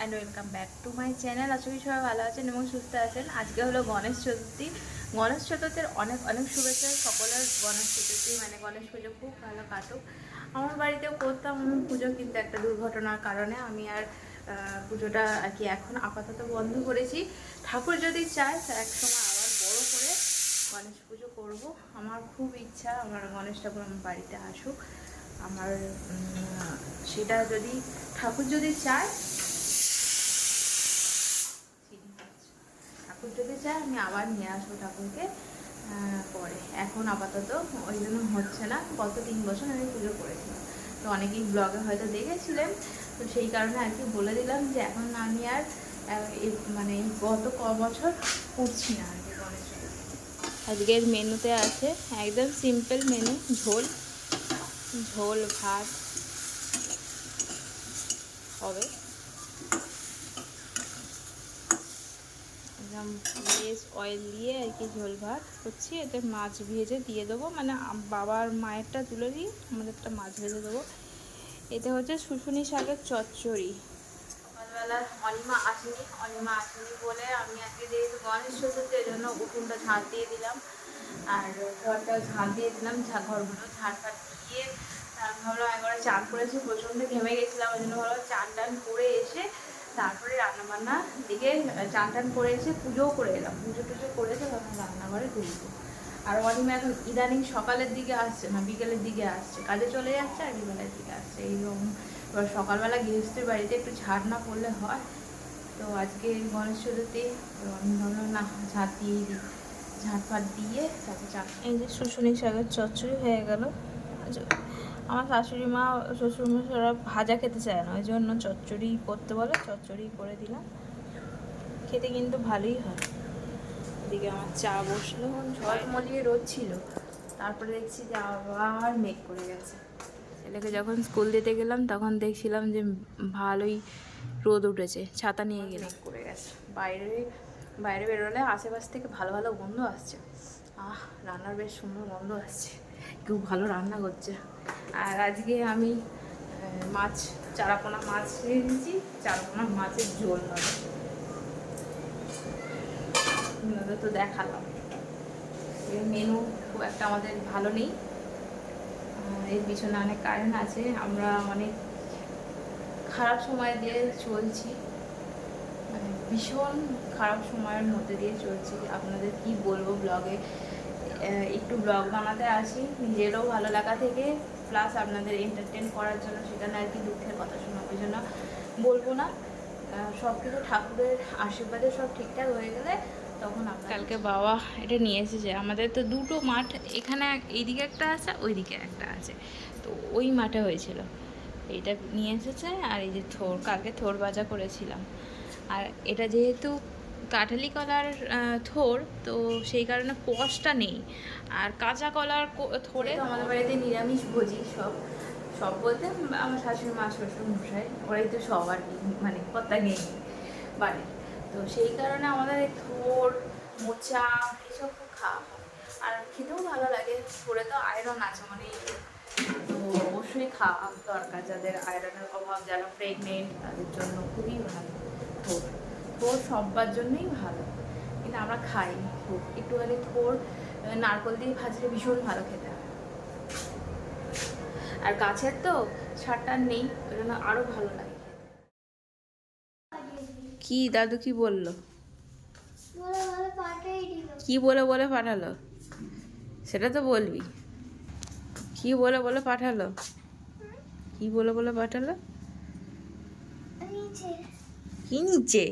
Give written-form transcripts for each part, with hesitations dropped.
And welcome back to my channel. আশা করি সবাই ভালো আছেন এবং সুস্থ আছেন। আজকে হলো গণেশ চতুর্থী। গণেশ চতুর্থীর অনেক অনেক শুভেচ্ছা সকলের। গণেশ চতুর্থী মানে গণেশ পুজো খুব ভালো কাটুক। আমার বাড়িতেও করতাম পুজো, কিন্তু একটা দুর্ঘটনার কারণে আমি আর পুজোটা আর কি এখন আপাতত বন্ধ করেছি। ঠাকুর যদি চায় এক সময় আবার বড় করে গণেশ পুজো করব। আমার খুব ইচ্ছা আমার গণেশ ঠাকুর আমার বাড়িতে আসুক। আমার সেটা যদি ঠাকুর যদি চায় আমি আবার নিয়ে আসবো ঠাকুরকে পরে। এখন আপাতত ওই জন্য হচ্ছে না। গত 3 বছর আমি পুজো করেছিলাম, তো অনেকেই ব্লগে হয়তো দেখেছিলেন, তো সেই কারণে আর কি বলে দিলাম যে এখন আমি আর মানে গত বছর করছি না আর কি গণেশ চতুর্থী। আজকের মেনুতে আছে একদম সিম্পল মেনু, ঝোল ঝোল ভাত হবে, একদম লেস অয়েল দিয়ে আর কি ঝোল ভাত করছি। এতে মাছ ভেজে দিয়ে দেবো, মানে বাবার মায়েরটা তুলে দিই, আমাদেরটা মাছ ভেজে দেবো। এতে হচ্ছে শুশুনি শাকের চচ্চড়ি। সকালবেলা অনিমা আসেনি বলে আমি আজকে যেহেতু গণেশ চতুর্থীর জন্য উঠোনটা ঝাঁট দিয়ে দিলাম আর ঘরটা ঝাঁট দিয়ে দিলাম। ঘরগুলো ঝাঁট ফাট দিয়ে ভাবলাম একবারে চান করেছি, প্রচণ্ড ঘেমে গেছিলাম, ওই জন্য ভাবলাম চান টান করে এসে তারপরে রান্নাবান্না দিকে চান টান করে এসে পুজোও করে এলাম। পুজো টুজো করেছে তখন রান্নাঘরে ঢুকবো। আর অনিমা এখন ইদানিং সকালের দিকে আসছে না, বিকেলের দিকে আসছে, কাজে চলে যাচ্ছে আর বিকেলের দিকে আসছে এইরকম। এবার সকালবেলা গৃহস্থের বাড়িতে একটু ঝাড় না পড়লে হয়। তো আজকে গণেশ চতুর্থী, তো আমি ভাবলাম না ঝাঁট দিয়েই দিই, ঝাঁট ফাট দিয়ে তারপর চা। এই যে শুশুনি শাকের চচ্চড়ি হয়ে গেল। আমার শাশুড়ি মা শ্বশুরমশাইরা ভাজা খেতে চায় না, ওই জন্য চচ্চড়ি করতে বলে, চচ্চড়ি করে দিলাম। খেতে কিন্তু ভালোই হয়। এদিকে আমার চা বসলো, ঝলমলিয়ে রোদ ছিল, তারপরে দেখছি যে আবার মেঘ করে গেছে। ছেলেকে যখন স্কুল দিতে গেলাম তখন দেখছিলাম যে ভালোই রোদ উঠেছে, ছাতা নিয়ে গেলে করে গেছে। বাইরে বেরোলে আশেপাশ থেকে ভালো ভালো গন্ধ আসছে। রান্নার বেশ সুন্দর গন্ধ আসছে, কেউ ভালো রান্না করছে। আর আজকে আমি মাছ, চারাপোনা মাছ নিয়ে নিয়েছি, চারাপোনা মাছের ঝোল হবে। তো দেখালাম মেনু খুব একটা আমাদের ভালো নেই, এর পিছনে অনেক কারণ আছে। আমরা অনেক খারাপ সময় দিয়ে চলছি, মানে ভীষণ খারাপ সময়ের মধ্যে দিয়ে চলছি। আপনাদের কি বলবো, ব্লগে একটু ব্লগ বানাতে আসি নিজেরও ভালো লাগা থেকে, প্লাস আপনাদের এন্টারটেন করার জন্য, সেখানে আর কি দুঃখের কথা শোনাবো, ওই জন্য বলবো না। সব কিছু ঠাকুরের আশীর্বাদে সব ঠিকঠাক হয়ে গেলে তখন কালকে বাবা এটা নিয়ে এসেছে। আমাদের তো দুটো মাঠ, এখানে এইদিকে একটা আছে, ওইদিকে একটা আছে, তো ওই মাঠে হয়েছিল। এইটা নিয়ে এসেছে। আর এই যে থোর, কালকে থোর ভাজা করেছিলাম। আর এটা যেহেতু কাঁঠালি কলার থোর, তো সেই কারণে কষটা নেই। আর কাঁচা কলার থোরে আমাদের বাড়িতে নিরামিষ ভোজি সব। সব বলতে আমার শাশুড়ি মা, শ্বশুর মশাই, ওরাই তো সব আর কি, মানে কর্তা নেই বাড়ি। তো সেই কারণে আমাদের এই থোর, মোচা এসব খুব খাওয়া হয়। আর খেতেও ভালো লাগে। থোরে তো আয়রন আছে, মানে তো অবশ্যই খাওয়া দরকার। যাদের আয়রনের অভাব, যারা প্রেগনেন্ট, তাদের জন্য খুবই ভালো থোর। থোর সবার জন্যই ভালো, কিন্তু আমরা খাই খুব। একটুখানি থোর নারকল দিয়ে ভাজলে ভীষণ ভালো খেতে হয়। আর গাছের তো ছাড়টা নেই, ওই জন্য আরও ভালো লাগে। কি দাদু কি বললো, কি বলে বলে পাঠালো সেটা তো বলবি। কি বলে বলে পাঠালো, কি বলে বলে পাঠালো? কি নিচে,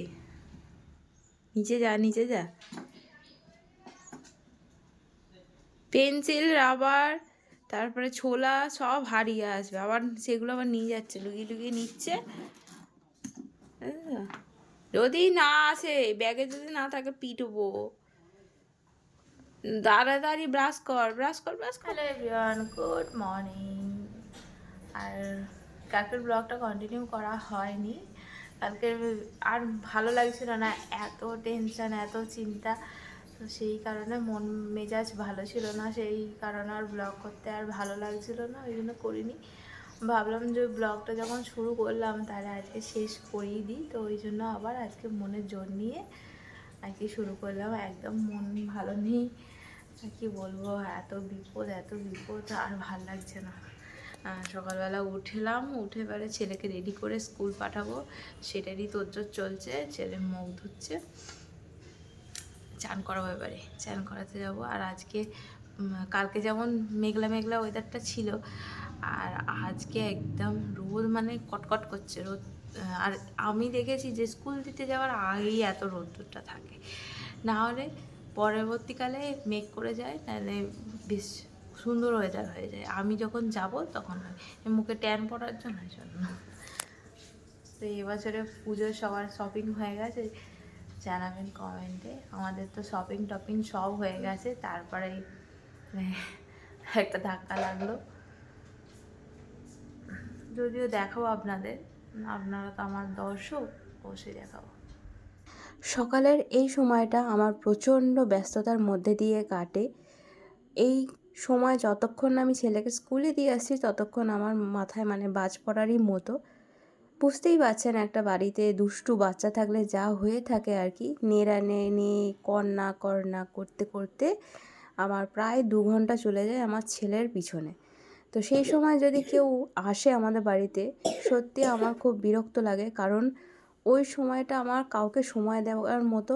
নিচে যা, নিচে যা। পেন্সিল, রাবার, তারপরে ছোলা সব হারিয়ে আসবে, আবার সেগুলো আবার নিয়ে যাচ্ছে, লুকিয়ে লুকিয়ে নিচ্ছে। যদি না আসে, ব্যাগে যদি না থাকে পিটবো। তাড়াতাড়ি ব্রাশ কর, ব্রাশ কর, ব্রাশ কর। Hello everyone, good morning. আর কালকের ব্লগটা কন্টিনিউ করা হয়নি। কালকে আর ভালো লাগছিল না, এত টেনশন, এত চিন্তা, তো সেই কারণে মন মেজাজ ভালো ছিল না, সেই কারণে আর ব্লগ করতে আর ভালো লাগছিল না, ওই জন্য করিনি। ভাবলাম যে ব্লগটা যখন শুরু করলাম তাহলে আজকে শেষ করেই দিই, তো ওই জন্য আবার আজকে মনের জোর নিয়ে আর কি শুরু করলাম। একদম মন ভালো নেই, কি বলবো, এত বিপদ আর ভাল লাগছে না। সকালবেলা উঠলাম, উঠে এবারে ছেলেকে রেডি করে স্কুল পাঠাবো, সেটারই তোড়জোড় চলছে। ছেলে মুখ ধুচ্ছে, চান করাবো, এবারে চান করাতে যাব। আর আজকে কালকে যেমন মেঘলা মেঘলা ওয়েদারটা ছিল, আর আজকে একদম রোদ, মানে কটকট করছে রোদ। আর আমি দেখেছি যে স্কুল দিতে যাওয়ার আগেই এত রোদ্দুরটা থাকে, না হলে পরবর্তীকালে মেঘ করে যায়, তাহলে বেশ সুন্দর ওয়েদার হয়ে যায়। আমি যখন যাব তখন হয় মুখে ট্যান পড়ার জন্য। তো এবছরে পুজোর সবার শপিং হয়ে গেছে, জানাবেন কমেন্টে। আমাদের তো শপিং টপিং সব হয়ে গেছে, তারপরে একটা ধাক্কা লাগলো। যদিও দেখাবো আপনাদের, আপনারা তো আমার দর্শক, অবশ্যই দেখাবো। সকালের এই সময়টা আমার প্রচণ্ড ব্যস্ততার মধ্যে দিয়ে কাটে। এই সময় যতক্ষণ আমি ছেলেকে স্কুলে দিয়ে আসছি ততক্ষণ আমার মাথায় মানে বাজ পড়ারই মতো। বুঝতেই পারছেন একটা বাড়িতে দুষ্টু বাচ্চা থাকলে যা হয়ে থাকে আর কি, নেড়ানেড়ি কর না করতে করতে আমার প্রায় 2 ঘন্টা চলে যায় আমার ছেলের পিছনে। তো সেই সময় যদি কেউ আসে আমাদের বাড়িতে, সত্যি আমার খুব বিরক্ত লাগে, কারণ ওই সময়টা আমার কাউকে সময় দেওয়ার মতো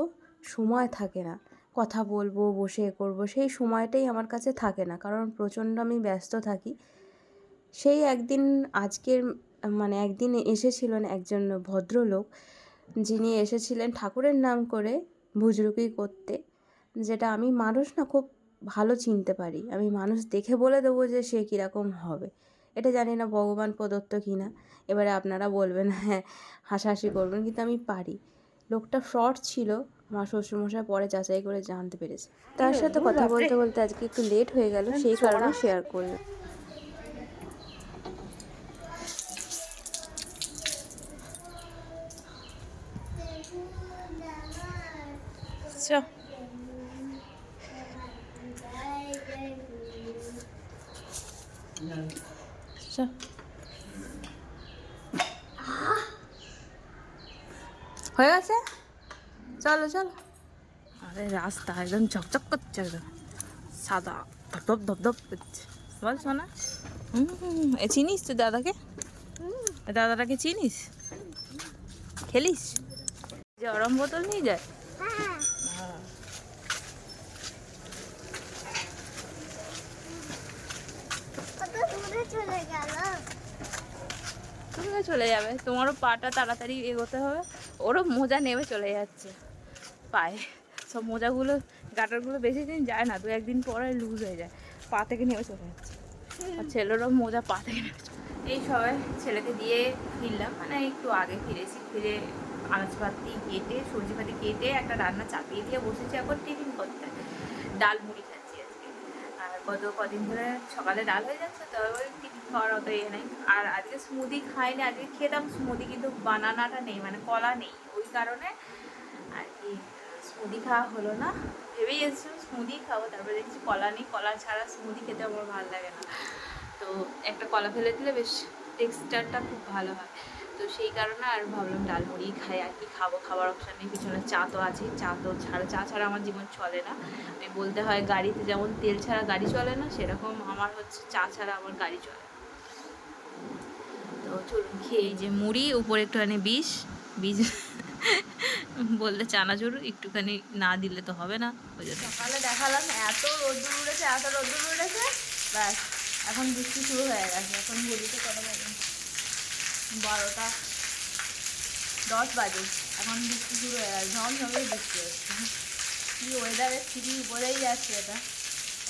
সময় থাকে না। কথা বলবো, বসে করব, সেই সময়টাই আমার কাছে থাকে না, কারণ প্রচণ্ড আমি ব্যস্ত থাকি। সেই একদিন আজকের মানে একদিন এসেছিলেন একজন ভদ্রলোক, যিনি এসেছিলেন ঠাকুরের নাম করে বুজরুকি করতে, যেটা আমি মানুষ না খুব ভালো চিনতে পারি। আমি মানুষ দেখে বলে দেবো যে সে কীরকম হবে। এটা জানি না ভগবান প্রদত্ত কি না, এবারে আপনারা বলবেন, হ্যাঁ হাসাহাসি করবেন, কিন্তু আমি পারি। লোকটা ফ্রড ছিল, আমার শ্বশুরমশাই পরে যাচাই করে জানতে পেরেছে। তার সাথে কথা বলতে বলতে আজকে একটু লেট হয়ে গেল, সেই কারণে শেয়ার করলাম। চ চ হয়ে গেছে, চলো চলো। আরে রাস্তা একদম চকচক করছে, একদম সাদা ধপ ধপ ধপ করছে। বল শোনা, এ চিনিস তুই দাদাকে? দাদাটাকে চিনিস? খেলিস? যে গরম বোতল নিয়ে যায়। তুমিও চলে যাবে, তোমারও পাটা তাড়াতাড়ি এগোতে হবে। ওরও মোজা নেমে চলে যাচ্ছে পায়ে, সব মোজাগুলো গাটারগুলো বেশি দিন যায় না, 2-1 দিন পরে লুজ হয়ে যায়, পা থেকে নেমে চলে যাচ্ছে। আর ছেলেরও মোজা পা থেকে নেমে চলে। এই সবাই ছেলেকে দিয়ে ফিরলাম, মানে একটু আগে ফিরেছি। ফিরে আনাজপাতি কেটে, সবজিপাতি কেটে একটা রান্না চাপিয়ে দিয়ে বসেছি এখন টিফিন করতে। ডাল মুড়ি খাচ্ছি আজকে। আর কদিন ধরে সকালে ডাল হয়ে যাচ্ছে, তো ওই টিফিন খাওয়ার অত ইয়ে নেই। আর আজকে স্মুদি খাইনি, আজকে খেতাম স্মুদি, কিন্তু বানানাটা নেই, মানে কলা নেই, ওই কারণে আর কি স্মুদি খাওয়া হলো না। ভেবেই এসেছিলাম স্মুদি খাবো, তারপরে দেখছি কলা নেই, কলা ছাড়া স্মুদি খেতে আমার ভালো লাগে না। তো একটা কলা ফেলে দিলে বেশ টেক্সচারটা খুব ভালো হয়, তো সেই কারণে আর ভাবলাম ডাল মুড়ি খাই। আর কি খাবো, খাবার অপশান নেই, পিছনে চা তো আছেই, চা ছাড়া আমার জীবন চলে না। আমি বলতে হয় গাড়িতে যেমন তেল ছাড়া গাড়ি চলে না, সেরকম আমার হচ্ছে চা ছাড়া আমার গাড়ি চলে। তো চলুন খেয়ে, যে মুড়ি উপরে একটুখানি বীজ বললে চানাচুর একটুখানি না দিলে তো হবে না। ওই জন্য সকালে দেখালাম এত রোদ্দুর উড়েছে, ব্যাস এখন বৃষ্টি শুরু হয়ে গেছে। এখন ঘড়িতে কটা বাজে? 12:10 বাজে। এখন বৃষ্টি শুরু হয়ে গেছে, ঝমঝমেই বৃষ্টি হচ্ছে। কি ওয়েদারে সিঁড়ি উপরেই যাচ্ছে এটা।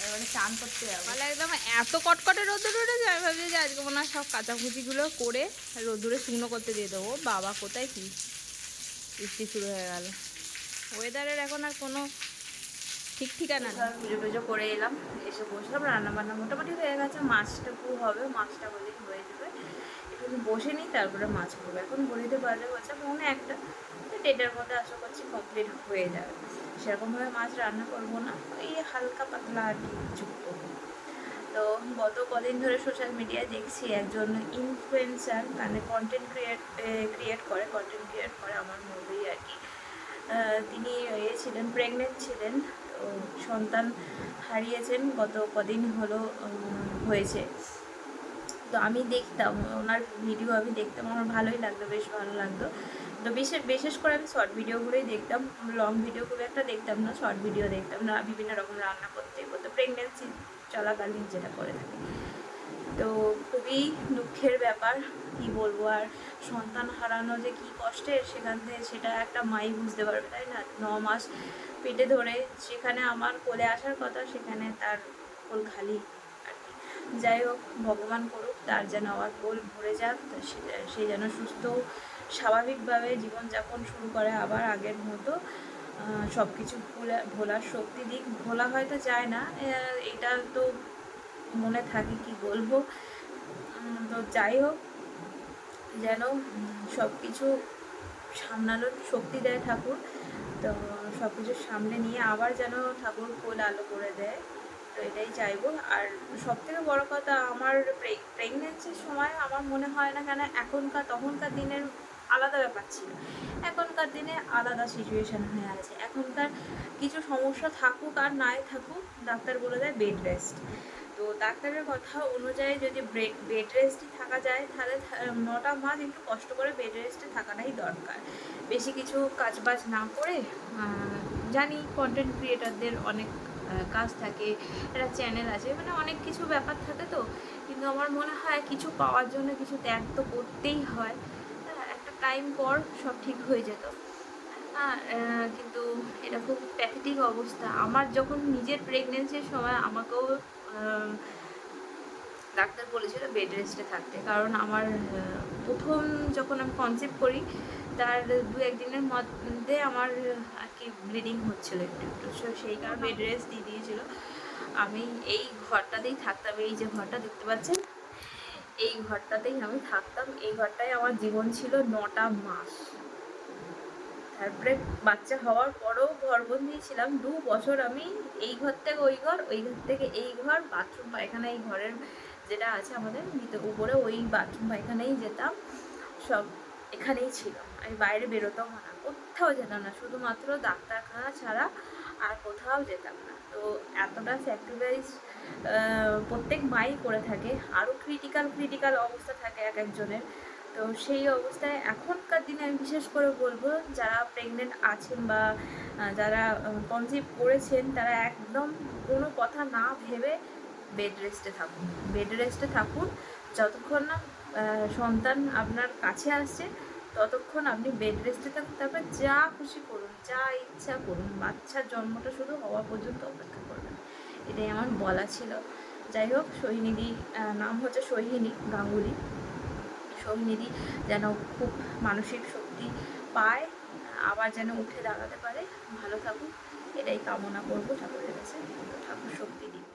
এবারে চান করতে যাবো। তাহলে একদম এত কটকটে রোদ্দুর উঠেছে, আমি ভাবছি যে আজকে মনে হয় সব কাঁচাকুচিগুলো করে রোদ্দুরে শুকনো করতে দিয়ে দেবো। বাবা কোথায় কি বৃষ্টি শুরু হয়ে গেল। ওয়েদারের এখন আর কোনো ঠিক ঠিকানা নেই। পুজো করে এলাম, এসে বসলাম, রান্নাবান্না মোটামুটি হয়ে গেছে। মাছটুকু হবে, মাছটা বলেই হয়ে যাবে। একটু বসে নিই, তারপরে মাছ করবো। এখন বলিতে পারলে বলছে মনে একটা 1:30-এর মধ্যে আশা করছি কমপ্লিট হয়ে যাবে। সেরকমভাবে মাছ রান্না করবো না, এই হালকা পাতলা আর কি যুক্ত। তো তো গত কদিন ধরে সোশ্যাল মিডিয়ায় দেখছি একজন ইনফ্লুয়েন্সার, মানে কন্টেন্ট ক্রিয়েট করে আমার মধ্যেই আর কি। তিনি প্রেগনেন্ট ছিলেন, তো সন্তান হারিয়েছেন গত কদিন হলো হয়েছে। তো আমি দেখতাম ওনার ভিডিও, আমার ভালোই লাগতো, বেশ ভালো লাগতো। তো বিশেষ করে আমি শর্ট ভিডিওগুলোই দেখতাম, লং ভিডিও খুব একটা দেখতাম না, শর্ট ভিডিও দেখতাম না, বিভিন্ন রকম রান্না করতে প্রেগনেন্সি চলাকালীন যেটা করে থাকে। তো খুবই দুঃখের ব্যাপার, কি বলবো আর। সন্তান হারানো যে কি কষ্টের, সেটা একটা মাই বুঝতে পারবে, তাই না? 9 মাস পেটে ধরে সেখানে আমার কোলে আসার কথা, সেখানে তার কোল খালি আর কি। যাই হোক, ভগবান করুক তার যেন আবার কোল ভরে যাক, সে যেন সুস্থ স্বাভাবিকভাবে জীবনযাপন শুরু করে আবার আগের মতো। সব কিছু ভোলার শক্তি দিক। ভোলা হয়তো যায় না, এটা তো মনে থাকে, কি বলবো। তো যাই হোক, যেন সব কিছু সামলানোর শক্তি দেয় ঠাকুর। তো সব কিছু সামনে নিয়ে আবার যেন ঠাকুর কোল আলো করে দেয়, তো এটাই চাইবো। আর সব থেকে বড়ো কথা, আমার প্রেগনেন্সির সময় আমার মনে হয় না কেন তখনকার দিনের আলাদা ব্যাপার ছিল, এখনকার দিনে আলাদা সিচুয়েশান হয়ে আছে। এখনকার কিছু সমস্যা থাকুক আর নাই থাকুক, ডাক্তার বলে দেয় বেড রেস্ট। তো ডাক্তারের কথা অনুযায়ী যদি বেড রেস্টই থাকা যায়, তাহলে 9টা মাস একটু কষ্ট করে বেড রেস্টে থাকাটাই দরকার। বেশি কিছু কাজবাজ না করে, জানি কন্টেন্ট ক্রিয়েটারদের অনেক কাজ থাকে, একটা চ্যানেল আছে, মানে অনেক কিছু ব্যাপার থাকে। তো কিন্তু আমার মনে হয় কিছু পাওয়ার জন্য কিছু ত্যাগ তো করতেই হয়। একটা টাইম পর সব ঠিক হয়ে যেত। কিন্তু এটা খুব প্যাথেটিক অবস্থা। আমার যখন নিজের প্রেগনেন্সির সময় আমাকেও ডাক্তার বলেছিল বেড রেস্টে থাকতে, কারণ আমার প্রথম যখন আমি কনসিভ করি তার 2-1 দিনের মধ্যে আমার আর কি ব্লিডিং হচ্ছিলো একটু একটু, সেই কারণে বেড রেস্ট দিয়ে দিয়েছিলো। আমি এই ঘরটাতেই থাকতাম, এই যে ঘরটা দেখতে পাচ্ছেন, এই ঘরটাতেই আমি থাকতাম। এই ঘরটাই আমার জীবন ছিল 9টা মাস। তারপরে বাচ্চা হওয়ার পরেও ঘরবন্দি ছিলাম 2 বছর। আমি এই ঘর থেকে ওই ঘর, ওই ঘর থেকে এই ঘর, বাথরুম পায়খানা এই ঘরের যেটা আছে আমাদের উপরে, ওই বাথরুম পায়খানাই যেতাম, সব এখানেই ছিল। আমি বাইরে বেরোতাম না, কোথাও যেতাম না, শুধুমাত্র ডাক্তারখানা ছাড়া আর কোথাও যেতাম না। তো এতটা স্যাক্রিফাইস প্রত্যেক মাই করে থাকে। আরও ক্রিটিক্যাল অবস্থা থাকে এক একজনের। তো সেই অবস্থায় এখনকার দিনে আমি বিশেষ করে বলবো, যারা প্রেগনেন্ট আছেন বা যারা কনসিভ করেছেন, তারা একদম কোনো কথা না ভেবে বেড রেস্টে থাকুন। যতক্ষণ না সন্তান আপনার কাছে আসছে, ততক্ষণ আপনি বেড রেস্টে থাকুন। তারপর যা খুশি করুন, যা ইচ্ছা করুন, বাচ্চার জন্মটা শুধু হওয়া পর্যন্ত অপেক্ষা করবেন, এটাই আমার বলা ছিল। যাই হোক, সোহিনীদি, নাম হচ্ছে সোহিনী গাঙ্গুলি, সোহিনীদি যেন খুব মানসিক শক্তি পায়, আবার যেন উঠে দাঁড়াতে পারে, ভালো থাকুক, এটাই কামনা করবো ঠাকুরের কাছে। ঠাকুর শক্তি দিক।